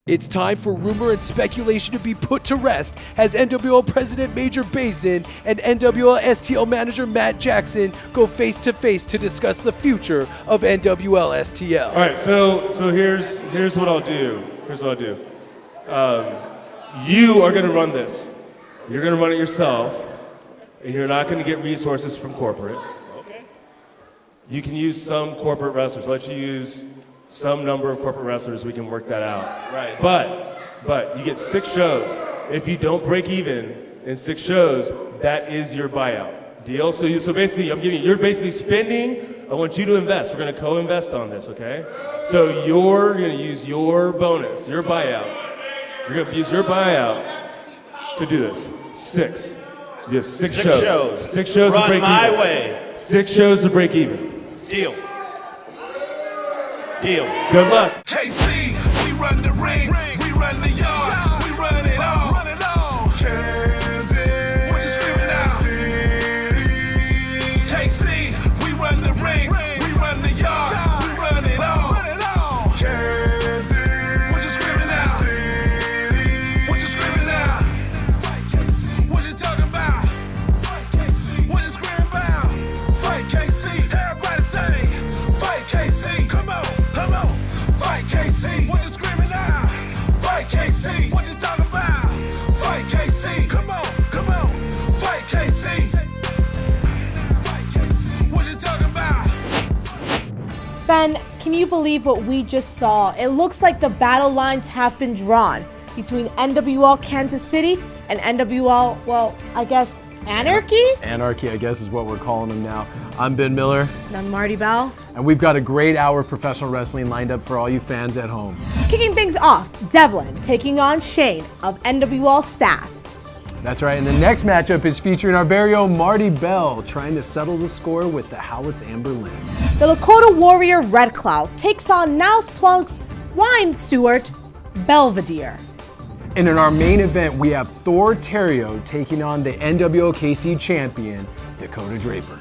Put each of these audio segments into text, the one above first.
It's time for rumor and speculation to be put to rest as NWL President Major Bazin and NWL STL Manager Matt Jackson go face to face to discuss the future of NWL STL. All right, so here's what I'll do. You are going to run this. You're going to run it yourself, and you're not going to get resources from corporate. Okay. You can use some corporate wrestlers. Let you use some number of corporate wrestlers. We can work that out. Right. But you get 6 shows. If you don't break even in 6 shows, that is your buyout. Deal? So basically, you're basically spending. I want you to invest. We're going to co-invest on this, okay? So you're going to use your bonus, your buyout. You're going to use your buyout to do this. 6. You have 6 shows. 6 shows Run to break my even. way. 6 shows to break even. Deal. Good luck. KC, we run the ring, we run the yard, we run it all. Kansas, what you screaming out? KC, we run the ring, we run the yard, we run it all. Kansas, what you screaming out? What you screaming out? What you talking about? What you screaming about? Fight KC, everybody say, fight KC, come on. Fight KC, what you screaming out? Fight KC, what you talking about? Fight KC, come on. Fight KC. Fight KC, what you talking about? Ben, can you believe what we just saw? It looks like the battle lines have been drawn between NWL Kansas City and NWL, well, I guess, Anarchy? Anarchy, I guess, is what we're calling them now. I'm Ben Miller. And I'm Marti Belle. And we've got a great hour of professional wrestling lined up for all you fans at home. Kicking things off, Devlin taking on Shane of NWL staff. That's right, and the next matchup is featuring our very own Marti Belle trying to settle the score with the Howletts Amber Lynn. The Lakota warrior Red Cloud takes on Niles Plunk's wine steward, Belvedere. And in our main event, we have Thor Theriot taking on the NWL champion, Dakota Draper.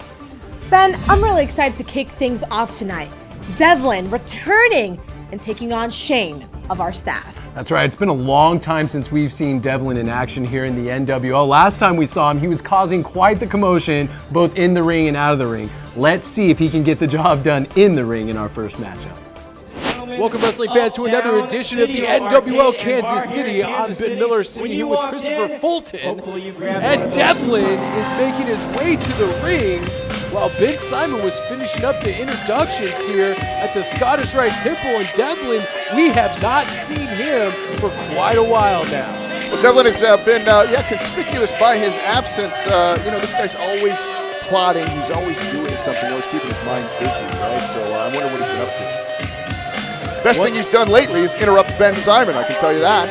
Ben, I'm really excited to kick things off tonight. Devlin returning and taking on Shane of our staff. That's right, it's been a long time since we've seen Devlin in action here in the NWL. Last time we saw him, he was causing quite the commotion, both in the ring and out of the ring. Let's see if he can get the job done in the ring in our first matchup. Welcome, wrestling fans, to another edition of the NWL Kansas City. I'm Ben Miller, sitting here with Christopher Fulton, and Devlin is making his way to the ring while Ben Simon was finishing up the introductions here at the Scottish Rite Temple. And Devlin, we have not seen him for quite a while now. Well, Devlin has been conspicuous by his absence. This guy's always plotting. He's always doing something, always keeping his mind busy, right? So I wonder what he's been up to. Best thing he's done lately is interrupt Ben Simon, I can tell you that.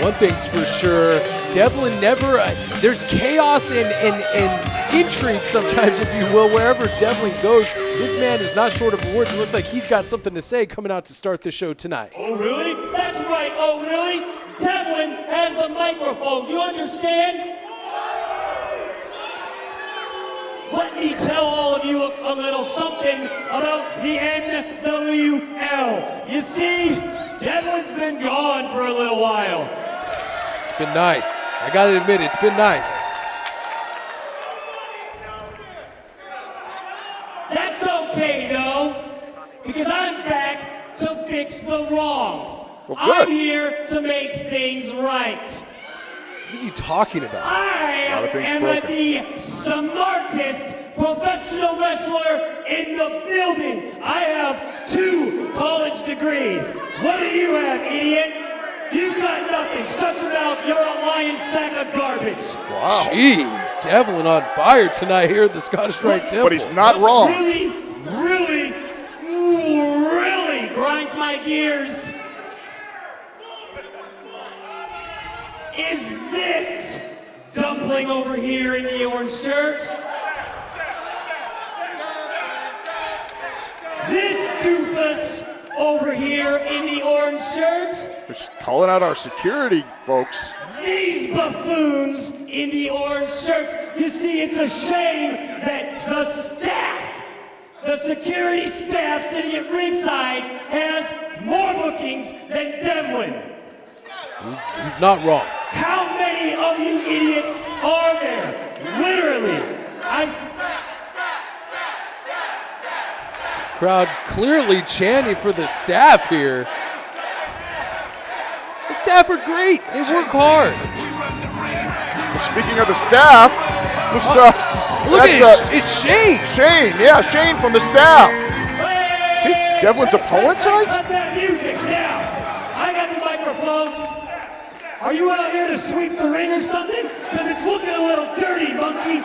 One thing's for sure, Devlin never, there's chaos and intrigue sometimes, if you will, wherever Devlin goes. This man is not short of words. It looks like he's got something to say coming out to start the show tonight. Oh, really? That's right. Oh, really? Devlin has the microphone. Do you understand? Let me tell all of you a little something about the NWL. You see, Devlin's been gone for a little while. It's been nice. I gotta admit, it's been nice. That's okay, though, because I'm back to fix the wrongs. Well, good. I'm here to make things right. What is he talking about? I lot of things am broken. the smartest professional wrestler in the building. I have 2 college degrees. What do you have, idiot? You've got nothing. Shut your mouth. You're a lying sack of garbage. Wow. Jeez, Devlin on fire tonight here at the Scottish Rite Temple. But he's not wrong. Really grinds my gears. Is this dumpling over here in the orange shirt? This doofus over here in the orange shirt? We're just calling out our security folks. These buffoons in the orange shirts. You see, it's a shame that the staff, the security staff sitting at ringside has more bookings than Devlin. He's not wrong. How many of you idiots are there? Literally. Crowd clearly chanting for the staff here. The staff are great. They work hard. Well, speaking of the staff, It's Shane. Shane from the staff. See, Devlin's opponent tonight? Cut that music now. I got the microphone. Are you out here to sweep the ring or something? Because it's looking a little dirty, monkey.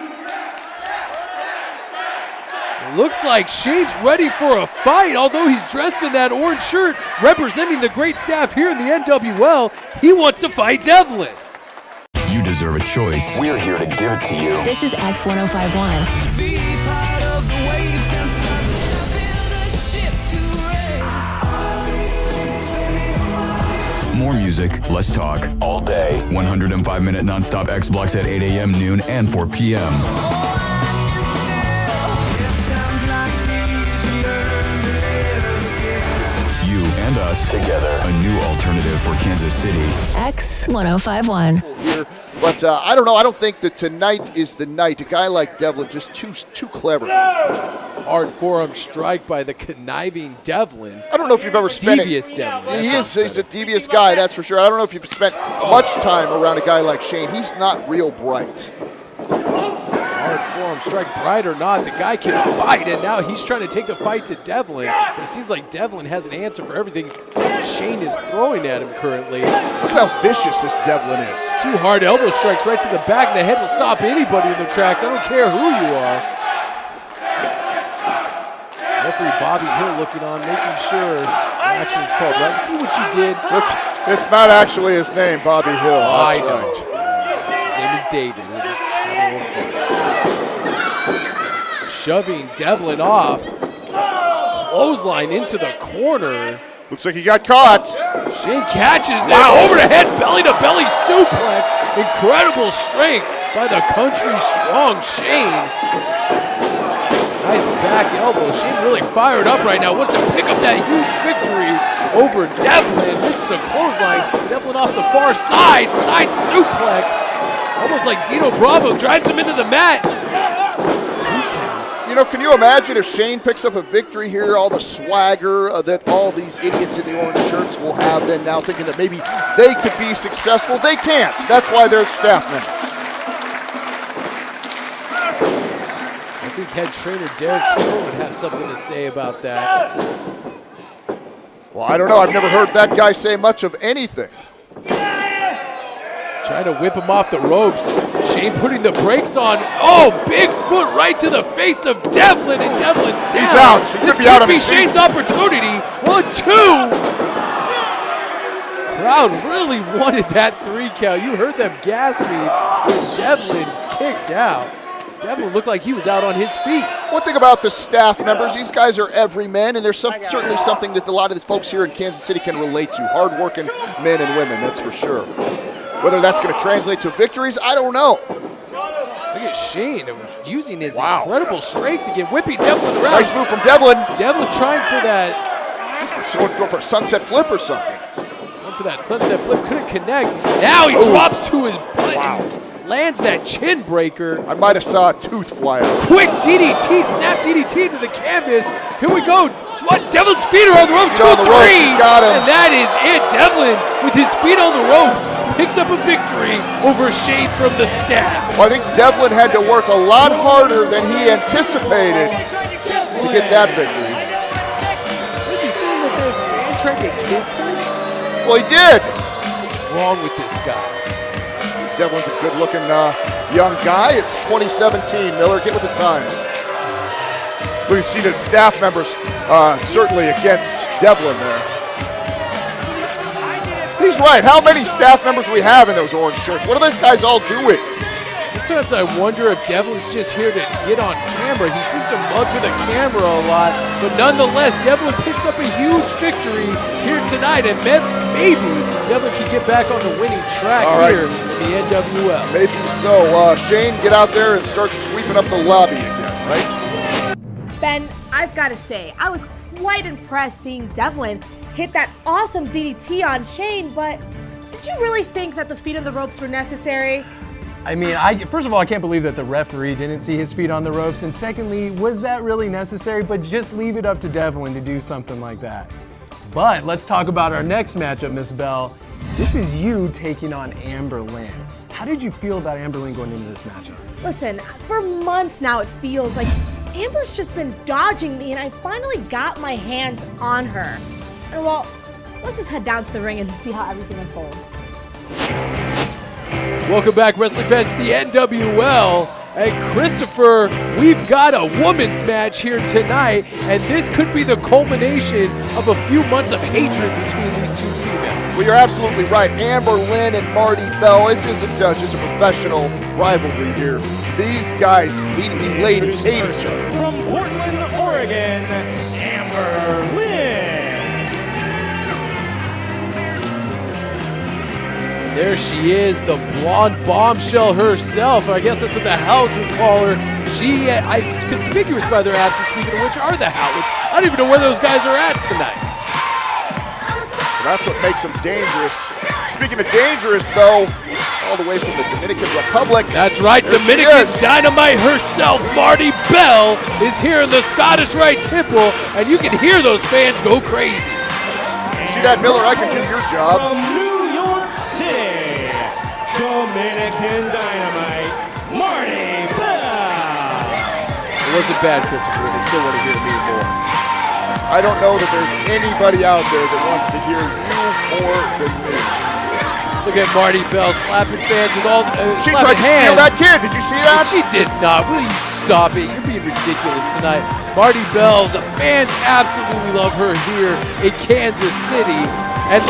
Looks like Shane's ready for a fight, although he's dressed in that orange shirt representing the great staff here in the NWL. He wants to fight Devlin. You deserve a choice. We're here to give it to you. This is X1051. More music, less talk, all day. 105-minute nonstop X blocks at 8 a.m., noon, and 4 p.m. You and us together. A new alternative for Kansas City. X1051. But I don't know. I don't think that tonight is the night. A guy like Devlin, just too clever. Hard forearm strike by the conniving Devlin. I don't know if you've ever spent Devious Devlin. He's a devious guy, that's for sure. I don't know if you've spent much time around a guy like Shane. He's not real bright. Hard forearm strike, bright or not, the guy can fight, and now he's trying to take the fight to Devlin. But it seems like Devlin has an answer for everything Shane is throwing at him currently. Look how vicious this Devlin is. 2 hard elbow strikes right to the back of the head will stop anybody in their tracks. I don't care who you are. Referee Bobby Hill looking on, making sure the action is called. Right? See what you did? It's not actually his name, Bobby Hill. I That's know. right. His name is David. We're just having a little fun. Shoving Devlin off. Clothesline into the corner. Looks like he got caught. Shane catches it. Over the head, belly-to-belly suplex. Incredible strength by the country strong Shane. Nice back elbow. Shane really fired up right now. Wants to pick up that huge victory over Devlin. Misses a clothesline. Devlin off the far side. Side suplex. Almost like Dino Bravo drives him into the mat. 2 count. You know, can you imagine if Shane picks up a victory here, all the swagger that all these idiots in the orange shirts will have then now thinking that maybe they could be successful? They can't. That's why they're staff members. I think head trainer Derek Stone would have something to say about that. Well, I don't know. I've never heard that guy say much of anything. Trying to whip him off the ropes. Shane putting the brakes on. Oh, big foot right to the face of Devlin, and Devlin's down. He's out. He This could be out could on be his feet. Shane's opportunity. 1, 2. Crowd really wanted that 3 count. You heard them gasping when Devlin kicked out. Devlin looked like he was out on his feet. One thing about the staff members, these guys are everymen, and there's certainly something that a lot of the folks here in Kansas City can relate to. Hard-working men and women, that's for sure. Whether that's going to translate to victories, I don't know. Look at Shane using his incredible strength again, whipping Devlin around. Nice move from Devlin. Devlin trying for that. Someone go for a sunset flip or something. Going for that sunset flip, couldn't connect. Now he drops to his butt and lands that chin breaker. I might have saw a tooth fly out. Quick DDT, snap DDT into the canvas. Here we go. What? Devlin's feet are on the ropes. He's on the ropes. He's got him. And that is it. Devlin, with his feet on the ropes, picks up a victory over Shane from the staff. Well, I think Devlin had to work a lot harder than he anticipated to get that victory. Was he saying that the man tried to kiss him? Well, he did. What's wrong with this guy? Devlin's a good-looking young guy. It's 2017. Miller, get with the times. We can see the staff members certainly against Devlin there. He's right. How many staff members we have in those orange shirts? What are those guys all doing? Sometimes I wonder if Devlin's just here to get on camera. He seems to mug with the camera a lot, but nonetheless, Devlin picks up a huge victory here tonight, and maybe Devlin can get back on the winning track here in the NWL. Maybe so. Shane, get out there and start sweeping up the lobby again, right? Ben, I've got to say, I was quite impressed seeing Devlin hit that awesome DDT on Shane, but Don't you really think that the feet on the ropes were necessary? I mean, first of all, I can't believe that the referee didn't see his feet on the ropes. And secondly, was that really necessary? But just leave it up to Devlin to do something like that. But let's talk about our next matchup, Miss Belle. This is you taking on Amber Lynn. How did you feel about Amber Lynn going into this matchup? Listen, for months now it feels like Amber's just been dodging me, and I finally got my hands on her. And well, let's just head down to the ring and see how everything unfolds. Welcome back, wrestling fans, to the NWL. And Christopher, we've got a women's match here tonight, and this could be the culmination of a few months of hatred between these two females. Well, you're absolutely right. Amber Lynn and Marti Belle, it isn't just a professional rivalry here. These guys hate, these ladies hate each other. From Portland, Oregon, Amber Lynn. There she is, the blonde bombshell herself. I guess that's what the Howletts would call her. It's conspicuous by their absence. Speaking of which, are the Howletts? I don't even know where those guys are at tonight. Well, that's what makes them dangerous. Speaking of dangerous, though, all the way from the Dominican Republic. That's right, Dominican Dynamite herself, Marti Belle, is here in the Scottish Rite Temple, and you can hear those fans go crazy. See that, Miller? I can do your job. From New York City, Dominican Dynamite, Marti Belle. It wasn't bad, Christopher. They still want to hear me more. I don't know that there's anybody out there that wants to hear you more than me. Look at Marti Belle slapping fans with all She tried to steal that kid. Did you see that? She did not. Will you stop it? You're being ridiculous tonight. Marti Belle, the fans absolutely love her here in Kansas City. And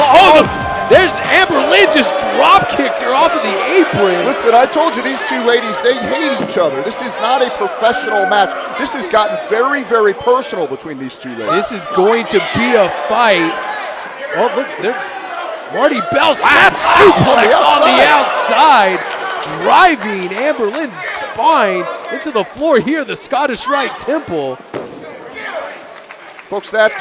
there's Amber Lynn just drop kicked her off of the apron. Listen, I told you these two ladies, they hate each other. This is not a professional match. This has gotten very, very personal between these two ladies. This is going to be a fight. Oh, look, Marti Belle snaps suplex on the outside, driving Amber Lynn's spine into the floor here, the Scottish Rite Temple. Folks, that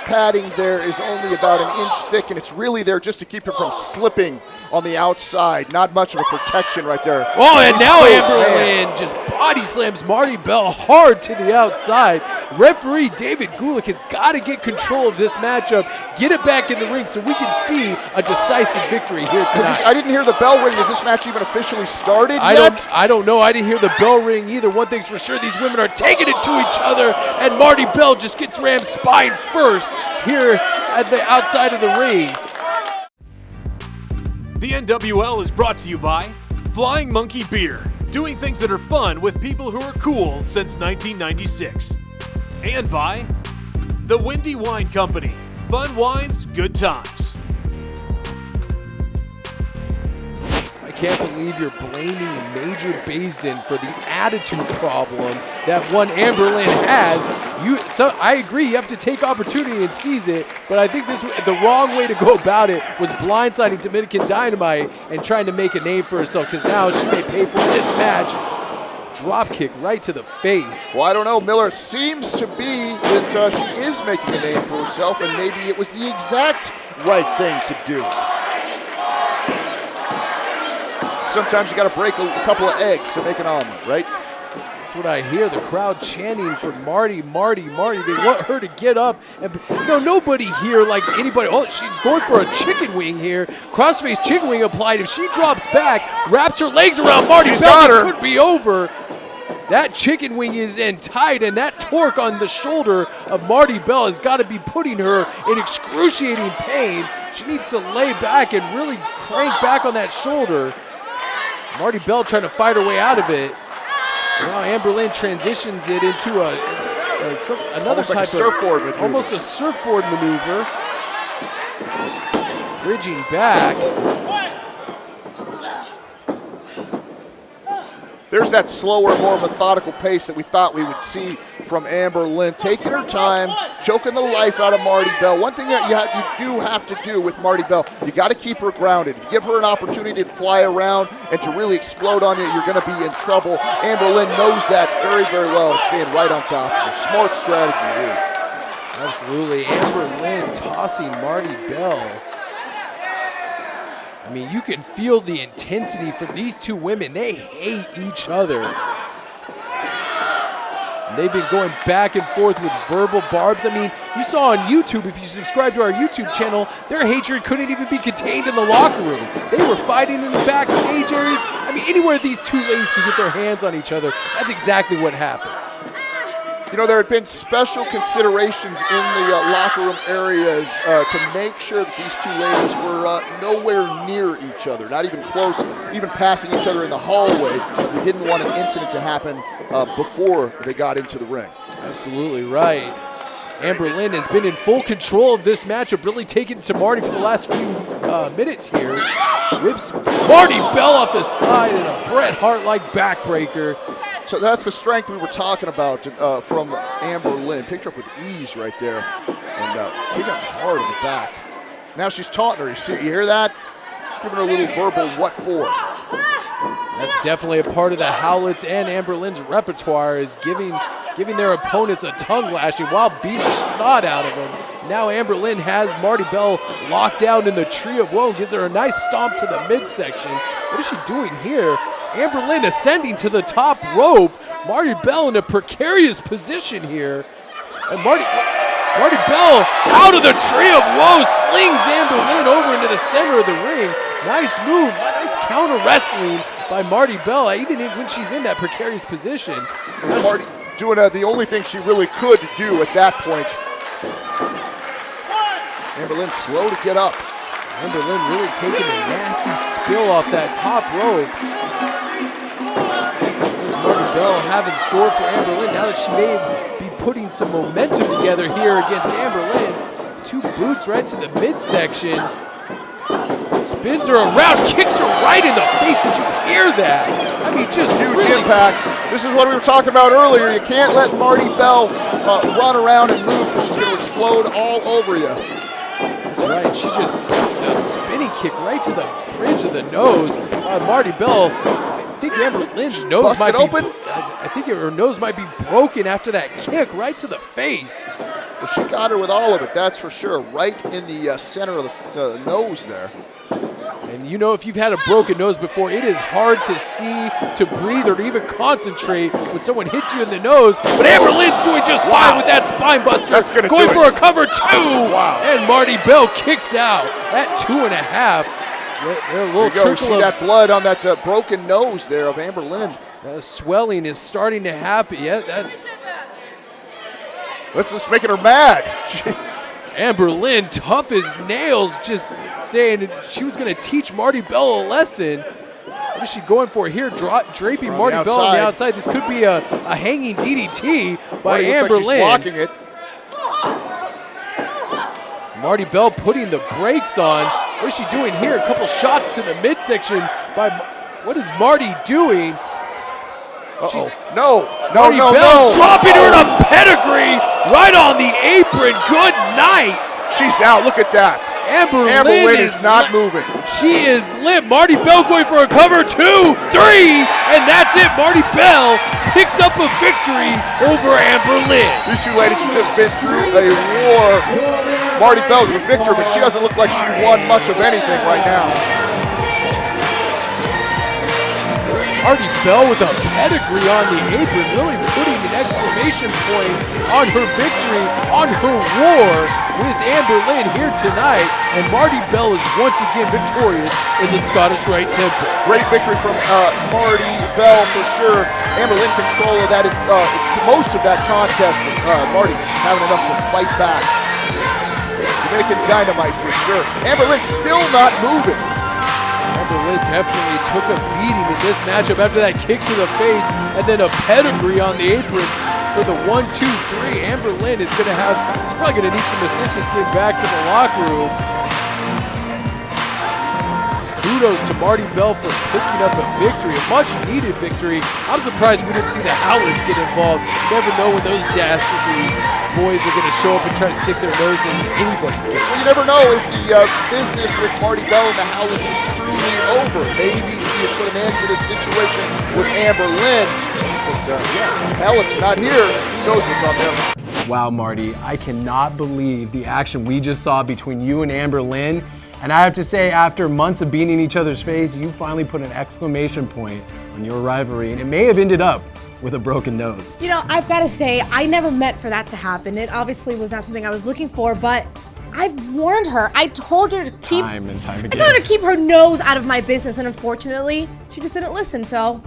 padding there is only about an inch thick, and it's really there just to keep her from slipping on the outside. Not much of a protection right there. Oh, and now Amber Lynn just body slams Marti Belle hard to the outside. Referee David Gulick has got to get control of this matchup, get it back in the ring so we can see a decisive victory here tonight. I didn't hear the bell ring. Has this match even officially started yet? I don't know. I didn't hear the bell ring either. One thing's for sure, these women are taking it to each other, and Marti Belle just gets rammed spine first here at the outside of the ring. The NWL is brought to you by Flying Monkey Beer, doing things that are fun with people who are cool since 1996. And by the Windy Wine Company, fun wines, good times. I can't believe you're blaming Major Baisden for the attitude problem that one Amber Lynn has. I agree, you have to take opportunity and seize it, but I think the wrong way to go about it was blindsiding Dominican Dynamite and trying to make a name for herself, because now she may pay for this match. Drop kick right to the face. Well, I don't know, Miller. It seems to be that she is making a name for herself, and maybe it was the exact right thing to do. Sometimes you got to break a couple of eggs to make an omelet, right? That's what I hear. The crowd chanting for Marti, Marti, Marti. They want her to get up. And nobody here likes anybody. Oh, she's going for a chicken wing here. Crossface chicken wing applied. If she drops back, wraps her legs around Marti Belle, this could be over. That chicken wing is in tight, and that torque on the shoulder of Marti Belle has got to be putting her in excruciating pain. She needs to lay back and really crank back on that shoulder. Marti Belle trying to fight her way out of it. Now Amber Lynn transitions it into another almost type like a surfboard maneuver. Almost a surfboard maneuver. Bridging back. There's that slower, more methodical pace that we thought we would see from Amber Lynn. Taking her time, choking the life out of Marti Belle. One thing that you do have to do with Marti Belle, you got to keep her grounded. If you give her an opportunity to fly around and to really explode on you, you're going to be in trouble. Amber Lynn knows that very, very well, staying right on top of her. Smart strategy here. Absolutely. Amber Lynn tossing Marti Belle. I mean, you can feel the intensity from these two women. They hate each other. And they've been going back and forth with verbal barbs. I mean, you saw on YouTube, if you subscribe to our YouTube channel, their hatred couldn't even be contained in the locker room. They were fighting in the backstage areas. I mean, anywhere these two ladies could get their hands on each other, that's exactly what happened. You know, there had been special considerations in the locker room areas to make sure that these two ladies were nowhere near each other, not even close, even passing each other in the hallway, because we didn't want an incident to happen before they got into the ring. Absolutely right. Amber Lynn has been in full control of this matchup, really taking it to Marti for the last few minutes here. Whips Marti Belle off the side and a Bret Hart-like backbreaker. So that's the strength we were talking about from Amber Lynn. Picked her up with ease right there and kicking up hard in the back. Now she's taunting her. You hear that? Giving her a little verbal what for. That's definitely a part of the Howletts and Amber Lynn's repertoire, is giving their opponents a tongue lashing while beating the snot out of them. Now Amber Lynn has Marti Belle locked down in the tree of woe, gives her a nice stomp to the midsection. What is she doing here? Amber Lynn ascending to the top rope. Marti Belle in a precarious position here. And Marti Belle out of the tree of woe, slings Amber Lynn over into the center of the ring. Nice move, nice counter wrestling by Marti Belle, even when she's in that precarious position. Marti doing the only thing she really could do at that point. Amber Lynn slow to get up. Amber Lynn really taking a nasty spill off that top rope. What does Marti Belle have in store for Amber Lynn now that she may be putting some momentum together here against Amber Lynn? Two boots right to the midsection. Spins her around, kicks her right in the face. Did you hear that? I mean, just huge really impact. This is what we were talking about earlier. You can't let Marti Belle run around and move because she's going to explode all over you. That's right. She just a spinning kick right to the bridge of the nose by Marti Belle. I think Amber Lynn's nose might be open. I think her nose might be broken after that kick right to the face. Well, she got her with all of it, that's for sure. Right in the center of the nose there. And you know, if you've had a broken nose before, it is hard to see, to breathe, or to even concentrate when someone hits you in the nose. But Amber Lynn's doing just fine with that spine buster. That's gonna going do for it. a cover two. Wow. And Marti Belle kicks out at 2.5. So a little you see that blood on that broken nose there of Amber Lynn. Swelling is starting to happen. Yeah, that's just making her mad. Amber Lynn, tough as nails, just saying she was going to teach Marti Belle a lesson. What is she going for here? Draping Marti Belle on the outside. This could be a hanging DDT by Amber Lynn. Blocking it. Marti Belle putting the brakes on. What is she doing here? A couple shots to the midsection by. What is Marti doing? Marti Belle dropping her in a pedigree right on the apron. Good night. She's out. Look at that. Amber Lynn is not moving. She is lit. Marti Belle going for a cover. 2, 3, and that's it. Marti Belle picks up a victory over Amber Lynn. These two ladies have just been through a war. Marti Belle's a victor, but she doesn't look like she won much of anything right now. Marti Belle with a pedigree on the apron, really putting an exclamation point on her victory, on her war with Amber Lynn here tonight. And Marti Belle is once again victorious in the Scottish Rite Temple. Great victory from Marti Belle for sure. Amber Lynn control of that, most of that contest. Marti having enough to fight back. Jamaican Dynamite for sure. Amber Lynn still not moving. Amber Lynn definitely took a beating in this matchup after that kick to the face and then a pedigree on the apron for the 1, 2, 3. Amber Lynn is going to she's probably going to need some assistance getting back to the locker room. Kudos to Marti Belle for picking up a victory, a much-needed victory. I'm surprised we didn't see the Howletts get involved. You never know when those dastardly boys are going to show up and try to stick their nose in anybody's business. Well, you never know if the business with Marti Belle and the Howletts is truly over. Maybe she has put an end to this situation with Amber Lynn. But Howletts not here. Who knows what's on there? Wow, Marti, I cannot believe the action we just saw between you and Amber Lynn. And I have to say, after months of being in each other's face, you finally put an exclamation point on your rivalry, and it may have ended up with a broken nose. You know, I've got to say, I never meant for that to happen. It obviously was not something I was looking for, but I've warned her. I told her to keep Time and time again. I told her to keep her nose out of my business, and unfortunately, she just didn't listen. So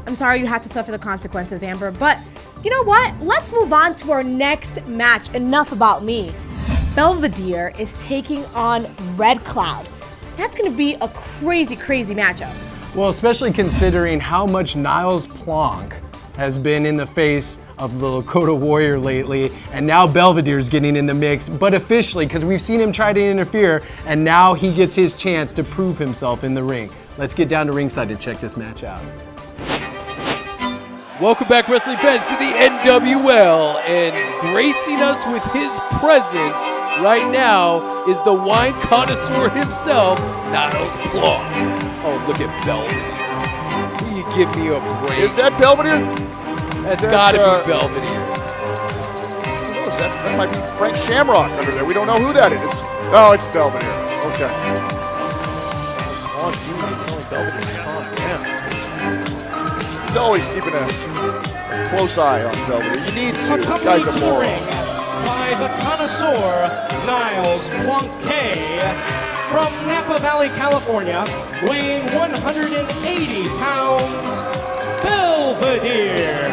I'm sorry you had to suffer the consequences, Amber. But you know what? Let's move on to our next match. Enough about me. Belvedere is taking on Red Cloud. That's going to be a crazy, crazy matchup. Well, especially considering how much Niles Plonk has been in the face of the Lakota Warrior lately, and now Belvedere's getting in the mix, but officially, because we've seen him try to interfere, and now he gets his chance to prove himself in the ring. Let's get down to ringside to check this match out. Welcome back, wrestling fans, to the NWL, and gracing us with his presence right now is the wine connoisseur himself, Niles Plonk. Oh, look at Belvedere. Will you give me a break? Is that Belvedere? That's gotta be Belvedere. Who knows? That might be Frank Shamrock under there. We don't know who that is. Oh, it's Belvedere. Okay. Plonk seems to be telling Belvedere to calm down. He's always keeping a close eye on Belvedere. You need to. This guy's a moron. By the connoisseur, Niles Plonk from Napa Valley, California, weighing 180 pounds, Belvedere.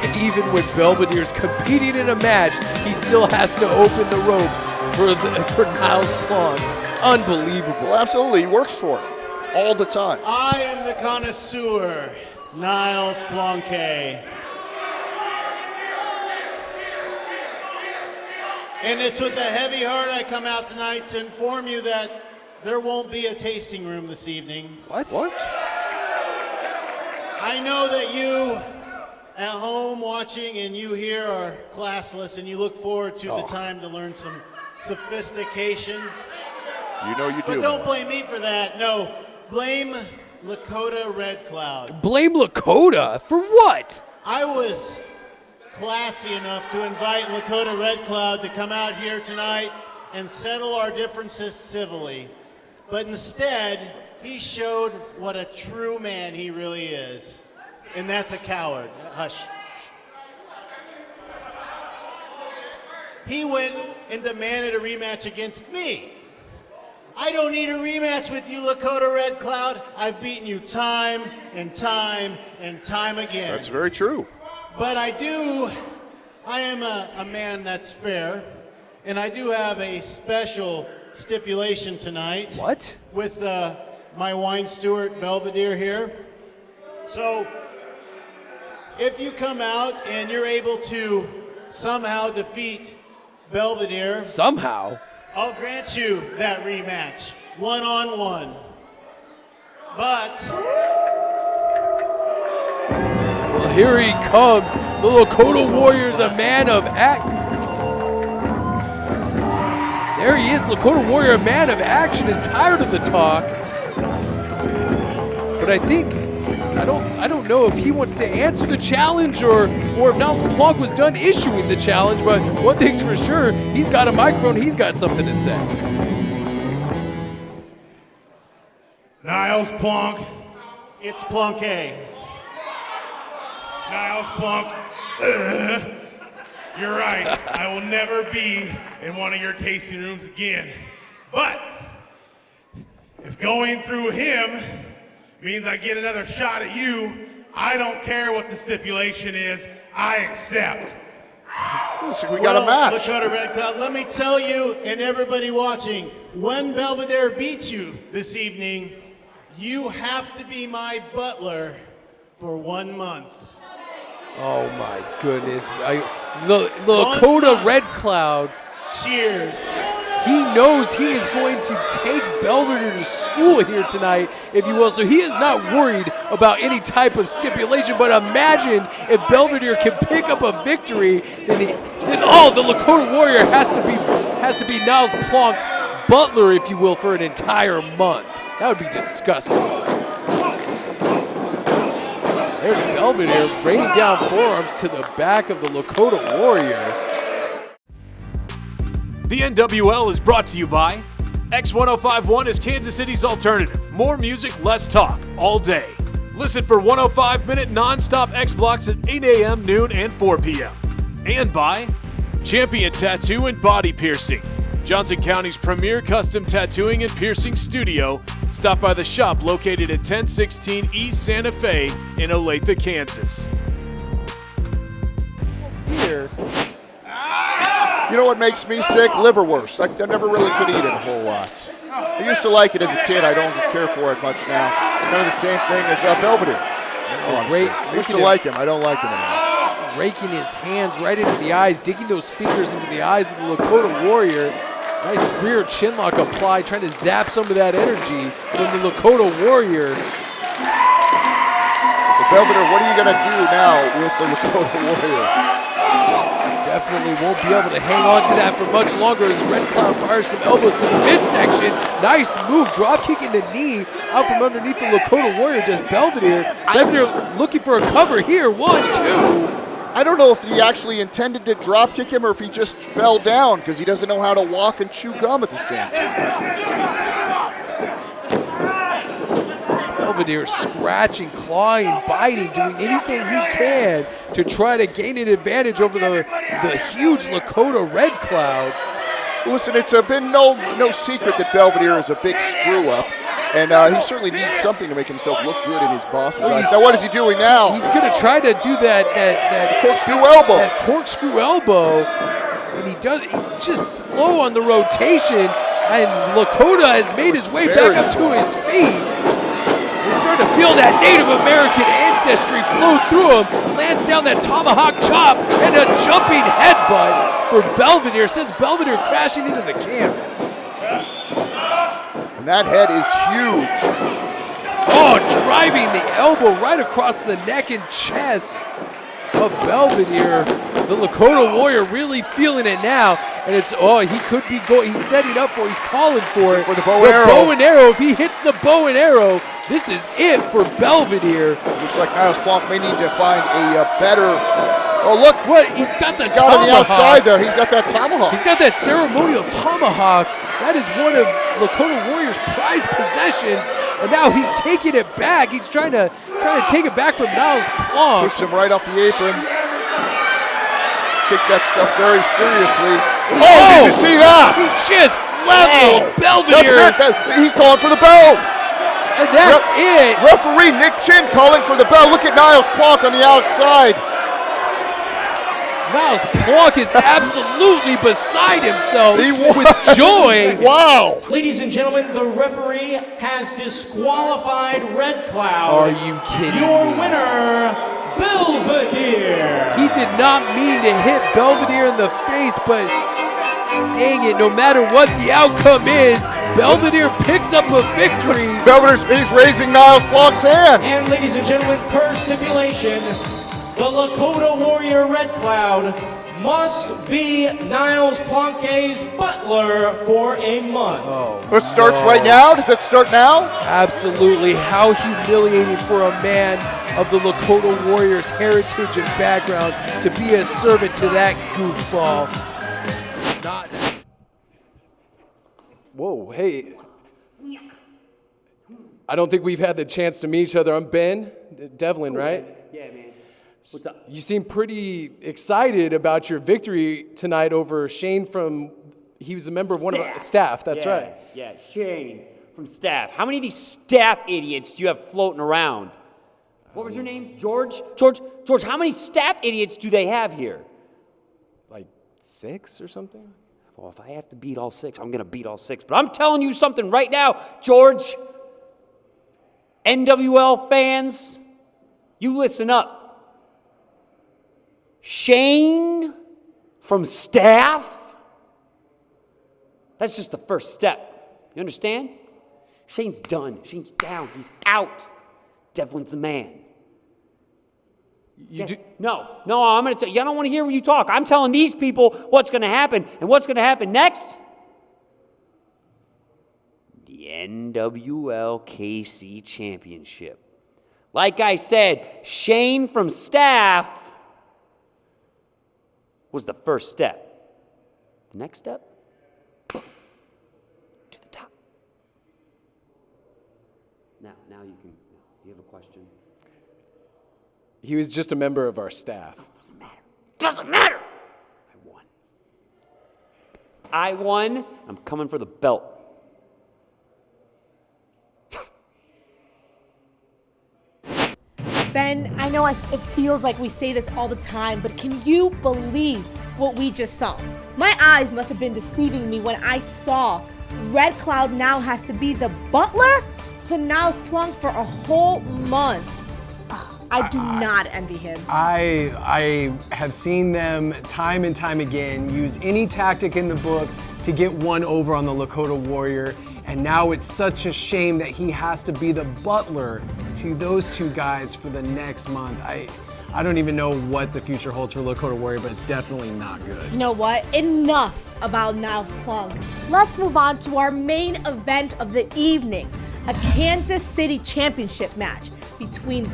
And even when Belvedere's competing in a match, he still has to open the ropes for Niles Plonk. Unbelievable. Well, absolutely. He works for him all the time. I am the connoisseur, Niles Plonk. And it's with a heavy heart I come out tonight to inform you that there won't be a tasting room this evening. What? I know that you at home watching and you here are classless and you look forward to the time to learn some sophistication. You know you do. But don't blame me for that. No, blame Lakota Red Cloud. Blame Lakota? For what? I was classy enough to invite Lakota Red Cloud to come out here tonight and settle our differences civilly. But instead, he showed what a true man he really is. And that's a coward. Hush. He went and demanded a rematch against me. I don't need a rematch with you, Lakota Red Cloud. I've beaten you time and time and time again. That's very true. But I am a man that's fair, and I do have a special stipulation tonight. What? With my wine steward, Belvedere, here. So, if you come out and you're able to somehow defeat Belvedere. Somehow? I'll grant you that rematch, one-on-one. But well, here he comes. The Lakota Warrior's a man of act. There he is, Lakota Warrior, a man of action, is tired of the talk. But I don't know if he wants to answer the challenge or if Niles Plonk was done issuing the challenge, but one thing's for sure, he's got a microphone, he's got something to say. Niles Plonk. It's Plonk. Niles Plonk. You're right. I will never be in one of your tasting rooms again. But if going through him means I get another shot at you, I don't care what the stipulation is. I accept. So we got a match. Lakota Red Cloud, let me tell you and everybody watching, when Belvedere beats you this evening, you have to be my butler for 1 month. Oh my goodness. The Lakota Red Cloud. Cheers. He knows he is going to take Belvedere to school here tonight, if you will, so he is not worried about any type of stipulation. But imagine if Belvedere can pick up a victory, then the Lakota Warrior has to be Niles Plonk's butler, if you will, for an entire month. That would be disgusting. There's Belvedere raining down forearms to the back of the Lakota Warrior. The NWL is brought to you by X1051 is Kansas City's alternative. More music, less talk, all day. Listen for 105-minute non-stop X blocks at 8 a.m., noon, and 4 p.m. And by Champion Tattoo and Body Piercing, Johnson County's premier custom tattooing and piercing studio. Stop by the shop located at 1016 East Santa Fe in Olathe, Kansas. Here. You know what makes me sick? Liverwurst. I never really could eat it a whole lot. I used to like it as a kid. I don't care for it much now. Kind of the same thing as Belvedere. I used to like him. I don't like him anymore. Raking his hands right into the eyes, digging those fingers into the eyes of the Lakota Warrior. Nice rear chinlock applied, trying to zap some of that energy from the Lakota Warrior. But Belvedere, what are you going to do now with the Lakota Warrior? Definitely won't be able to hang on to that for much longer as Red Cloud fires some elbows to the midsection. Nice move, drop kicking the knee out from underneath the Lakota Warrior does Belvedere. Belvedere looking for a cover here, 1, 2. I don't know if he actually intended to drop kick him or if he just fell down because he doesn't know how to walk and chew gum at the same time. Belvedere scratching, clawing, biting, doing anything he can to try to gain an advantage over the huge Lakota Red Cloud. Listen, it's been no secret that Belvedere is a big screw-up, and he certainly needs something to make himself look good in his boss's eyes. Now, what is he doing now? He's going to try to do that corkscrew elbow. That corkscrew elbow, and he's just slow on the rotation, and Lakota has made his way back up to his feet. He's starting to feel that Native American ancestry flow through him. Lands down that tomahawk chop and a jumping headbutt for Belvedere. Sends Belvedere crashing into the canvas. And that head is huge. Oh, driving the elbow right across the neck and chest of Belvedere. The Lakota Warrior really feeling it now. And it's, he could be going, he's setting up for, he's calling for it. For the bow and arrow. Bow and arrow, if he hits the bow and arrow, this is it for Belvedere. Looks like Niles Plonk may need to find a better, look. What, he's got the tomahawk. On the outside there, he's got that tomahawk. He's got that ceremonial tomahawk. That is one of Lakota Warrior's prized possessions. And now he's taking it back. He's trying to take it back from Niles Plonk. Pushed him right off the apron. Takes that stuff very seriously. Oh, did you see that? He just leveled Belvedere. That's it. He's calling for the bell. And that's it. Referee Nick Chin calling for the bell. Look at Niles Plonk on the outside. Niles Plonk is absolutely beside himself with joy. Wow. Ladies and gentlemen, the referee has disqualified Red Cloud. Are you kidding Your me? winner, Belvedere. He did not mean to hit Belvedere in the face, but dang it, no matter what the outcome is, Belvedere picks up a victory. He's raising Niles Plonk's hand. And ladies and gentlemen, per stipulation, the Lakota Warrior Red Cloud must be Niles Plonk's butler for a month. It starts right now? Does it start now? Absolutely. How humiliating for a man of the Lakota Warriors' heritage and background to be a servant to that goofball. Whoa, hey. I don't think we've had the chance to meet each other. I'm Ben, Devlin, right? Yeah, man. What's up? You seem pretty excited about your victory tonight over Shane he was a member of one of our staff, that's right. Yeah, Shane from staff. How many of these staff idiots do you have floating around? What was your name? George, how many staff idiots do they have here? Like 6 or something? Well, if I have to beat all 6, I'm going to beat all 6. But I'm telling you something right now, George. NWL fans, you listen up. Shane from staff, that's just the first step. You understand? Shane's done. Shane's down. He's out. Devlin's the man. No, I'm going to tell you. I don't want to hear you talk. I'm telling these people what's going to happen. And what's going to happen next? The NWL KC Championship. Like I said, Shane from staff was the first step. The next step? To the top. you have a question? He was just a member of our staff. Doesn't matter. I won. I'm coming for the belt. Ben, I know it feels like we say this all the time, but can you believe what we just saw? My eyes must have been deceiving me when I saw Red Cloud now has to be the butler to Niles Plonk for a whole month. I do not envy him. I have seen them time and time again use any tactic in the book to get one over on the Lakota warrior, and now it's such a shame that he has to be the butler to those two guys for the next month. I don't even know what the future holds for Lakota warrior, but it's definitely not good. You know what? Enough about Niles Plonk. Let's move on to our main event of the evening, a Kansas City Championship match between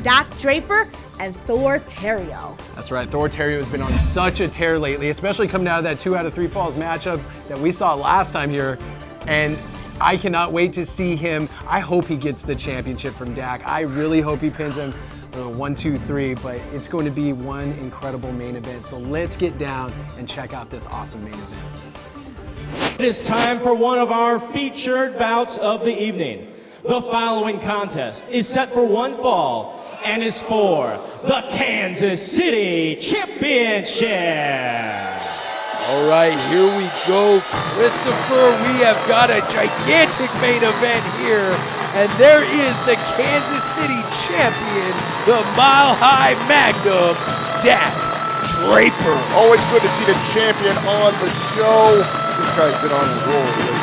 Draper and Thor Theriot. That's right, Thor Theriot has been on such a tear lately, especially coming out of that 2 out of 3 falls matchup that we saw last time here. And I cannot wait to see him. I hope he gets the championship from Dak. I really hope he pins him 1, 2, 3, but it's going to be one incredible main event. So let's get down and check out this awesome main event. It is time for one of our featured bouts of the evening. The following contest is set for one fall and is for the Kansas City Championship. All right, here we go, Christopher. We have got a gigantic main event here, and there is the Kansas City champion, the Mile High Magnum, Draper. Always good to see the champion on the show. This guy's been on a roll lately.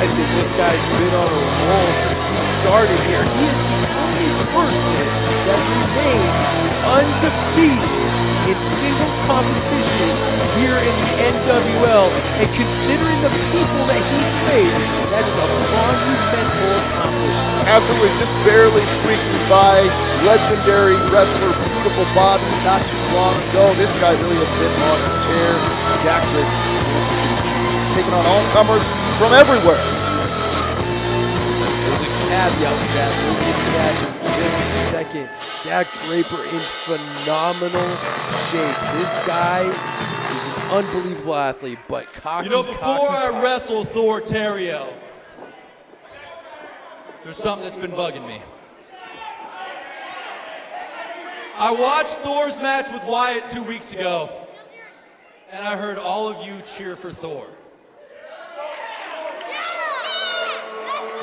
I think this guy's been on a roll since we started here. He is the only person that remains undefeated in singles competition here in the NWL. And considering the people that he's faced, that is a monumental accomplishment. Absolutely, just barely squeaking by. Legendary wrestler, beautiful body, not too long ago. This guy really has been on a tear. Dak Draper, Kansas City, taking on all comers from everywhere. There's a caveat to that. We'll get to that in just a second. Dak Draper in phenomenal shape. This guy is an unbelievable athlete, but cocky. Before I wrestle Thor Theriot, there's something that's been bugging me. I watched Thor's match with Wyatt 2 weeks ago, and I heard all of you cheer for Thor.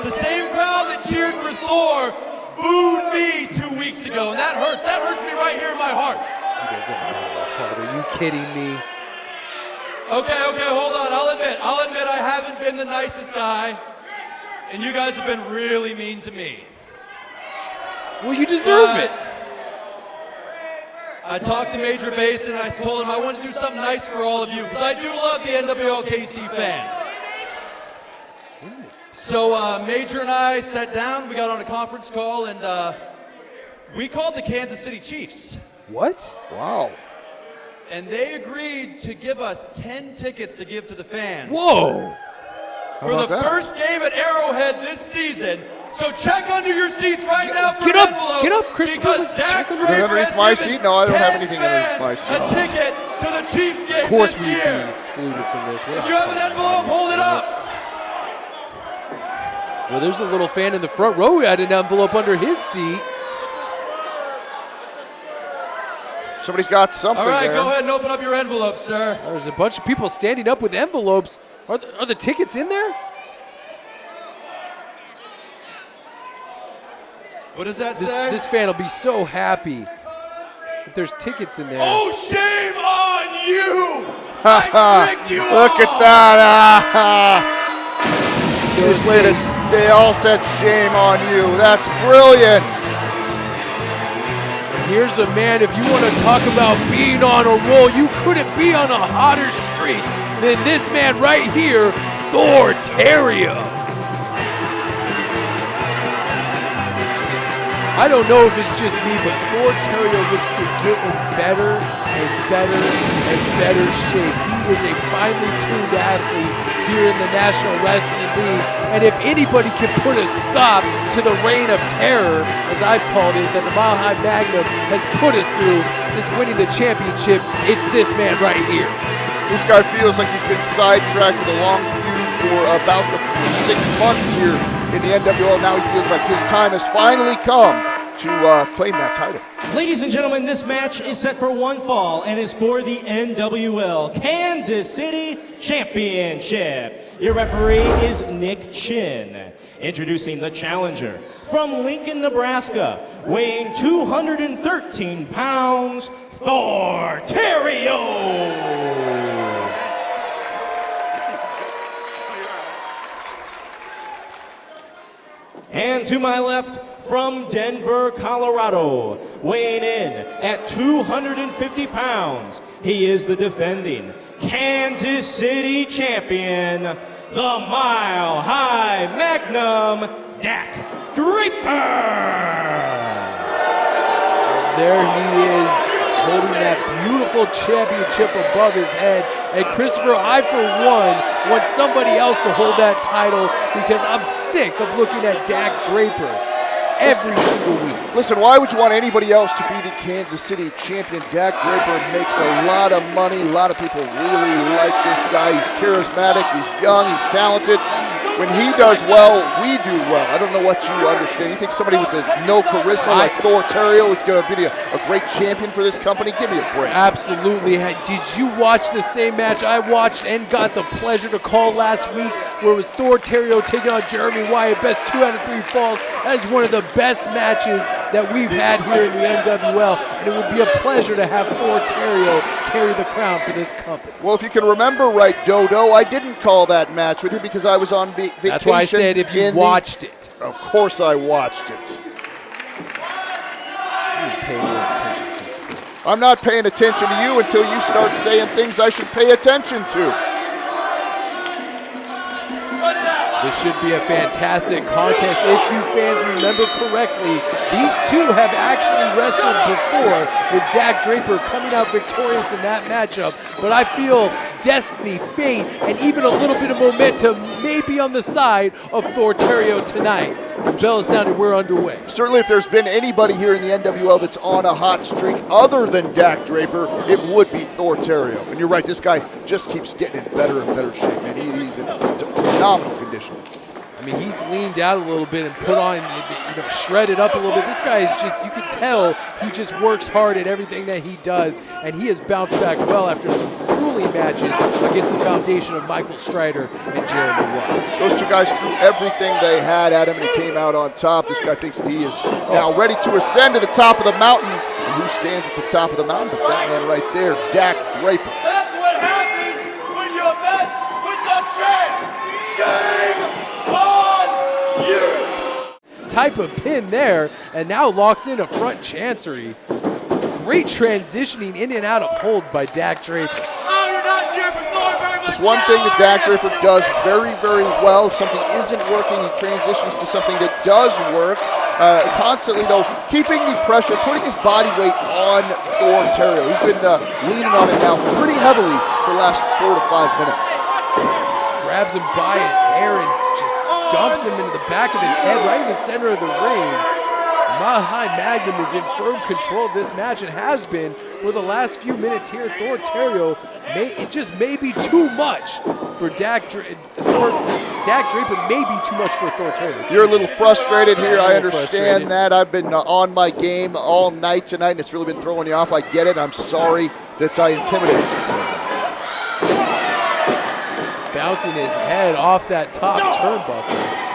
The same crowd that cheered for Thor booed me 2 weeks ago, and that hurts. That hurts me right here in my heart. He doesn't have a heart. Are you kidding me? Okay, hold on. I'll admit I haven't been the nicest guy, and you guys have been really mean to me. Well, you deserve it. I talked to Major Basin, and I told him I want to do something nice for all of you, because I do love the NWL KC fans. So Major and I sat down, we got on a conference call, and we called the Kansas City Chiefs. What? Wow. And they agreed to give us 10 tickets to give to the fans. Whoa! For the first game at Arrowhead this season. So check under your seats right now for an envelope. Get up, Christopher. Because Dak Draper underneath my seat? No, I don't have anything underneath my seat. A ticket to the Chiefs game Of course this we'd year. be excluded from this. If you have an envelope, hold it up. Well, there's a little fan in the front row who had an envelope under his seat. Somebody's got something. All right, there. go ahead and open up your envelope, sir. There's a bunch of people standing up with envelopes. Are the tickets in there? What does that say? This fan will be so happy if there's tickets in there. Oh, shame on you! I tricked you Look all. at that. They all said shame on you. That's brilliant. Here's a man, if you want to talk about being on a roll, you couldn't be on a hotter streak than this man right here, Thor Theriot. I don't know if it's just me, but Thor Theriot looks to get in better and better and better shape. He is a finely tuned athlete here in the National Wrestling League. And if anybody can put a stop to the reign of terror, as I've called it, that the Mile High Magnum has put us through since winning the championship, it's this man right here. This guy feels like he's been sidetracked with a long feud for about the 6 months here in the NWL. Now he feels like his time has finally come to claim that title. Ladies and gentlemen, this match is set for one fall and is for the NWL Kansas City Championship. Your referee is Nick Chin. Introducing the challenger from Lincoln, Nebraska, weighing 213 pounds, Thor Theriot. And to my left, from Denver, Colorado, weighing in at 250 pounds, he is the defending Kansas City champion, the Mile High Magnum, Dak Draper. There he is, holding that beautiful championship above his head. And Christopher, I for one want somebody else to hold that title because I'm sick of looking at Dak Draper every single week. Listen, why would you want anybody else to be the Kansas City champion? Dak Draper makes a lot of money. A lot of people really like this guy. He's charismatic, he's young, he's talented. When he does well, we do well. I don't know what you understand. You think somebody with no charisma like Thor Theriot is going to be a great champion for this company? Give me a break. Absolutely. Did you watch the same match I watched and got the pleasure to call last week, where it was Thor Theriot taking on Jeremy Wyatt, best 2 out of 3 falls? That is one of the best matches that we've had here in the NWL, and it would be a pleasure to have Thor Theriot carry the crown for this company. Well, if you can remember right, Dodo, I didn't call that match with you because I was on vacation. That's why I said if you watched it. Of course I watched it. You pay more attention, Christopher. I'm not paying attention to you until you start saying things I should pay attention to. This should be a fantastic contest. If you fans remember correctly, these two have actually wrestled before, with Dak Draper coming out victorious in that matchup. But I feel destiny, fate, and even a little bit of momentum may be on the side of Thor Theriot tonight. Belle sounded we're underway. Certainly if there's been anybody here in the NWL that's on a hot streak other than Dak Draper, it would be Thor Theriot. And you're right, this guy just keeps getting in better and better shape, man. He's in phenomenal condition. I mean, he's leaned out a little bit and put on, shredded up a little bit. This guy is just, you can tell he just works hard at everything that he does, and he has bounced back well after some grueling matches against the foundation of Michael Strider and Jeremy Wyatt. Those two guys threw everything they had at him, and he came out on top. This guy thinks that he is now ready to ascend to the top of the mountain. And who stands at the top of the mountain but that man right there, Dak Draper. That's what happens when you mess with the champ. Shame on you. Type of pin there, and now locks in a front chancery. Great transitioning in and out of holds by Dak Draper. It's one thing that Dak Draper does very, very well. If something isn't working, he transitions to something that does work. Constantly, though, keeping the pressure, putting his body weight on Thor Theriot. He's been leaning on it now pretty heavily for the last 4 to 5 minutes. Grabs him by his hair and just dumps him into the back of his head right in the center of the ring. Mile High Magnum is in firm control of this match and has been for the last few minutes here. Thor Theriot, it just may be too much for Dak Draper may be too much for Thor Theriot. You're a little frustrated here. I understand that. I've been on my game all night tonight, and it's really been throwing you off. I get it. I'm sorry that I intimidated you so much. Bouncing his head off that top turnbuckle.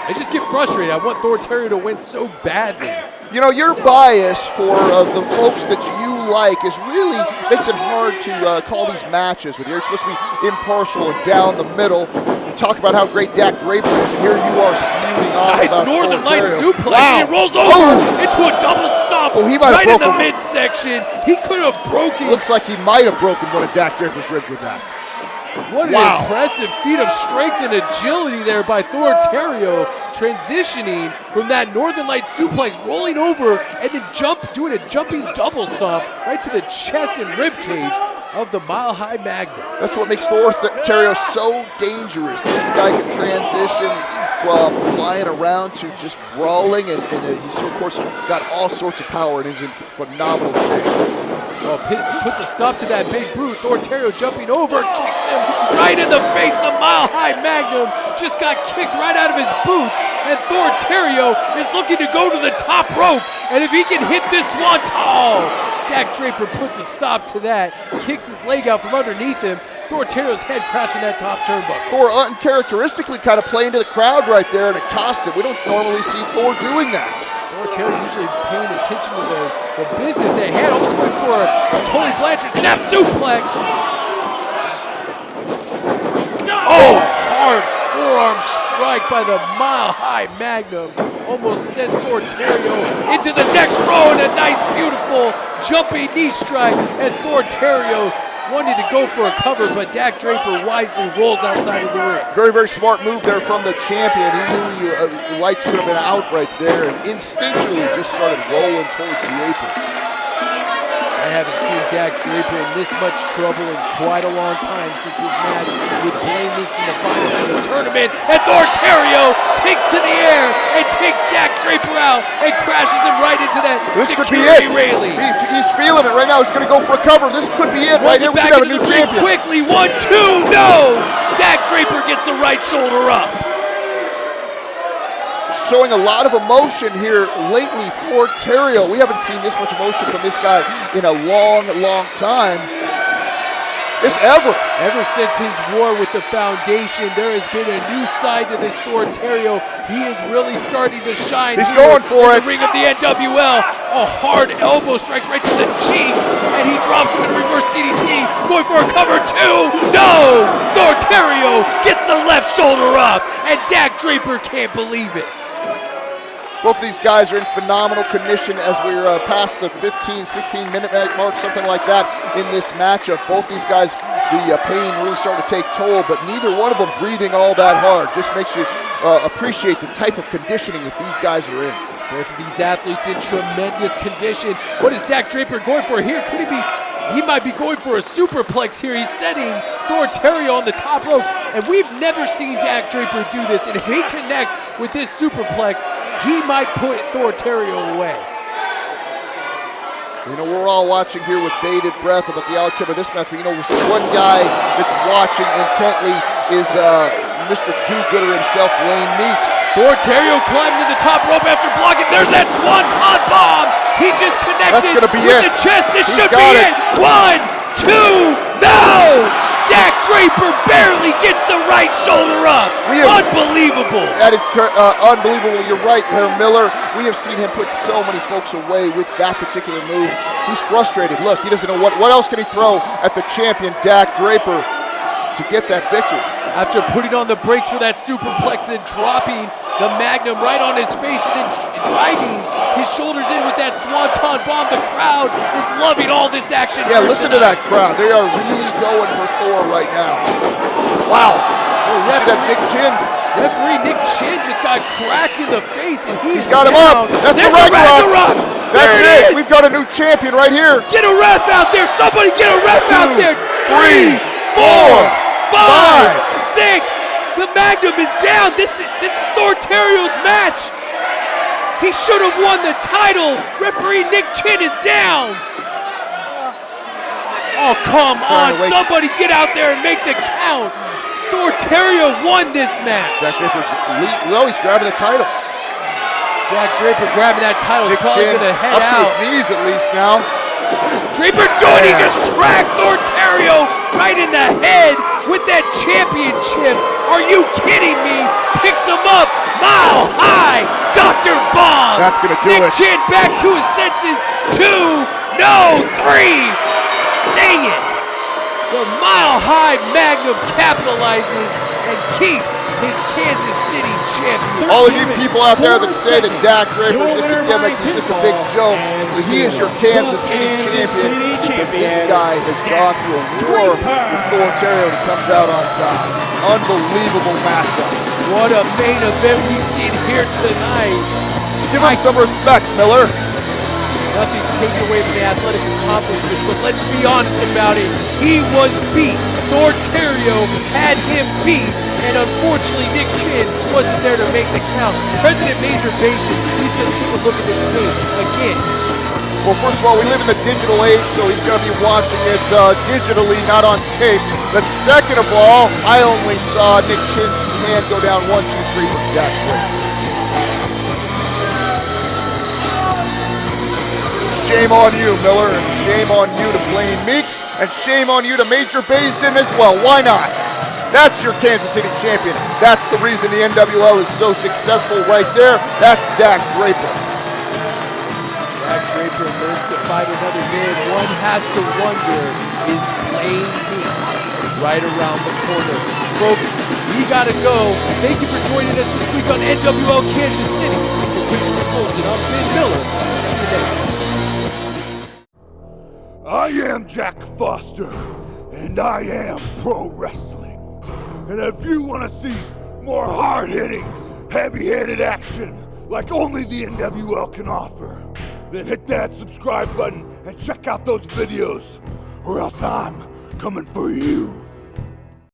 I just get frustrated. I want Thor Theriot to win so badly. You know, your bias for the folks that you like really makes it hard to call these matches with you. You're supposed to be impartial and down the middle and talk about how great Dak Draper is, and here you are spewing off nice about Northern Thor Light Theriot. suplex, Wow. and he rolls over into a double stomp he might right have in the broken. midsection. He could have broken. Looks like he might have broken one of Dak Draper's ribs with that. What an impressive feat of strength and agility there by Thor Theriot, transitioning from that Northern Light suplex, rolling over, and then doing a jumping double stomp right to the chest and rib cage. of the Mile High Magnum. That's what makes Thor Theriot so dangerous. This guy can transition from flying around to just brawling, and he's, of course, got all sorts of power and is in phenomenal shape. Well, puts a stop to that big boot. Thor Theriot jumping over, kicks him right in the face. The Mile High Magnum just got kicked right out of his boots, and Thor Theriot is looking to go to the top rope, and if he can hit this one, Dak Draper puts a stop to that, kicks his leg out from underneath him. Thor Theriot's head crashing that top turnbuckle. Thor uncharacteristically kind of playing to the crowd right there, and it cost him. We don't normally see Thor doing that. Thor Theriot usually paying attention to the business at hand, almost going for a Tully Blanchard snap suplex. Oh, hard forearm strike by the Mile High Magnum. Almost sends Thor Theriot into the next row, and a nice, beautiful jumping knee strike. And Thor Theriot wanted to go for a cover, but Dak Draper wisely rolls outside of the ring. Very, very smart move there from the champion. He knew lights could have been out right there, and instinctually just started rolling towards the apron. I haven't seen Dak Draper in this much trouble in quite a long time since his match with Blaine Meeks in the finals of the tournament. And Thor Theriot takes to the air and takes Dak Draper out and crashes him right into that security railing. He's feeling it right now. He's going to go for a cover. This could be it right here. We could have a new champion. Quickly, 1, 2, no! Dak Draper gets the right shoulder up. Showing a lot of emotion here lately for Theriot. We haven't seen this much emotion from this guy in a long, long time, if ever. Ever since his war with the Foundation, there has been a new side to this Thor Theriot. He is really starting to shine. He's going for it. The ring of the NWL. A hard elbow strikes right to the cheek, and he drops him in a reverse DDT. Going for a cover, 2. No! Thor Theriot gets the left shoulder up, and Dak Draper can't believe it. Both of these guys are in phenomenal condition as we're past the 15, 16-minute mark, something like that in this matchup. Both these guys, the pain really starting to take toll, but neither one of them breathing all that hard. Just makes you appreciate the type of conditioning that these guys are in. Both of these athletes in tremendous condition. What is Dak Draper going for here? Could he be? He might be going for a superplex here. He's setting Thor Theriot on the top rope, and we've never seen Dak Draper do this. And if he connects with this superplex, he might put Thor Theriot away. You know, we're all watching here with bated breath about the outcome of this match. But, you know, one guy that's watching intently is Mr. Do-Gooder himself, Blaine Meeks. Thor Theriot climbing to the top rope after blocking. There's that swanton bomb. He just connected. That's gonna be with it. the chest. This He's should be got it. 1, 2, no! Dak Draper barely gets the right shoulder up. Unbelievable. That is unbelievable. You're right, Herr Miller. We have seen him put so many folks away with that particular move. He's frustrated. Look, he doesn't know what else can he throw at the champion, Dak Draper, to get that victory. After putting on the brakes for that superplex and dropping the Magnum right on his face and then driving his shoulders in with that swanton bomb, the crowd is loving all this action. Yeah, listen to that crowd. They are really going for Thor right now. Wow. You see that Nick Chin? Referee Nick Chin just got cracked in the face, and he's got him down. up. That's the There's Ragnarok. That's there it. We've got a new champion right here. Get a ref out there. Somebody get a ref out there. 3, 4, 5, 6. The Magnum is down. This is Thor Theriot's match. He should have won the title. Referee Nick Chin is down. Oh, come on. Somebody get out there and make the count. Thor Theriot won this match. Dak Draper, he's grabbing the title. Dak Draper grabbing that title. He's probably going to head up out. to his knees at least now. What is Draper doing? He just cracked Thor Theriot right in the head with that championship. Are you kidding me? Picks him up, mile high, Dr. Bomb. That's going to do Nick it. Chin back to his senses. 2, no, 3. Dang it. The Mile High Magnum capitalizes and keeps his Kansas City champion. All of you people out there that say that Dak Draper is just a gimmick, he's just a big joke, but he is your Kansas City champion because this guy has gone through a war with Thor Theriot and comes out on top. Unbelievable matchup. What a main event we've seen here tonight. Give him some respect, Miller. Nothing taken away from the athletic accomplishments, but let's be honest about it. He was beat. Thor Theriot had him beat, and unfortunately Nick Chin wasn't there to make the count. President Major Basin needs to take a look at this tape again. Well, first of all, we live in the digital age, so he's going to be watching it digitally, not on tape. But second of all, I only saw Nick Chin's hand go down 1, 2, 3 for Dak Draper. Shame on you, Miller, and shame on you to Blaine Meeks, and shame on you to Major Basin as well. Why not? That's your Kansas City champion. That's the reason the NWL is so successful right there. That's Dak Draper. Dak Draper lives to fight another day, and one has to wonder, is Blaine Meeks right around the corner? Folks, we gotta go. Thank you for joining us this week on NWL Kansas City. For Christopher Fulton, I'm Ben Miller. We'll see you next time. I am Jack Foster, and I am pro wrestling. And if you want to see more hard-hitting, heavy-handed action like only the NWL can offer, then hit that subscribe button and check out those videos, or else I'm coming for you.